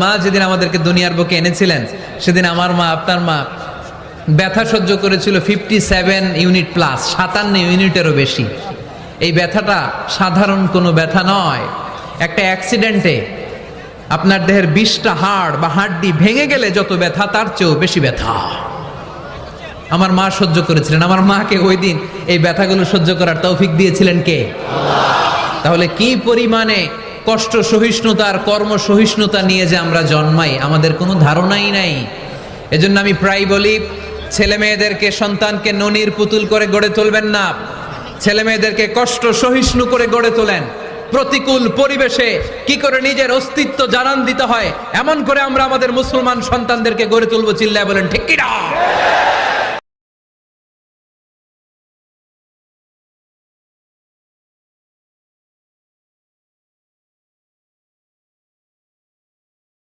মা যেদিন আমাদেরকে দুনিয়ার বুকে এনেছিলেন সেদিন আমার মা আপনার মা ব্যথা সহ্য করেছিল 57 ইউনিট প্লাস, 57 ইউনিটেরও বেশি। এই ব্যথাটা সাধারণ কোনো ব্যথা নয়। একটা অ্যাক্সিডেন্টে আপনার দেহের 20টা হাড় বা হাড্ডি ভেঙে গেলে যত ব্যথা তার চেয়েও বেশি ব্যথা আমার মা সহ্য করেছিলেন। আমার মাকে ওই দিন এই ব্যথাগুলো সহ্য করার তৌফিক দিয়েছিলেন কে? তাহলে কি পরিমাণে কষ্ট সহিষ্ণুতার কর্ম সহিষ্ণুতা নিয়ে যে আমরা জন্মাই আমাদের কোনো ধারণাই নাই। এজন্য আমি প্রায় বলি, ছেলে মেয়েদেরকে সন্তানকে ননির পুতুল করে গড়ে তুলবেন না, ছেলে মেয়েদেরকে কষ্ট সহিষ্ণু করে গড়ে তোলেন। প্রতিকূল পরিবেশে কি করে নিজের অস্তিত্ব জানান দিতে হয় এমন করে আমরা আমাদের মুসলমান সন্তানদেরকে গড়ে তুলবো। চিল্লায় বলেন ঠিক কি না?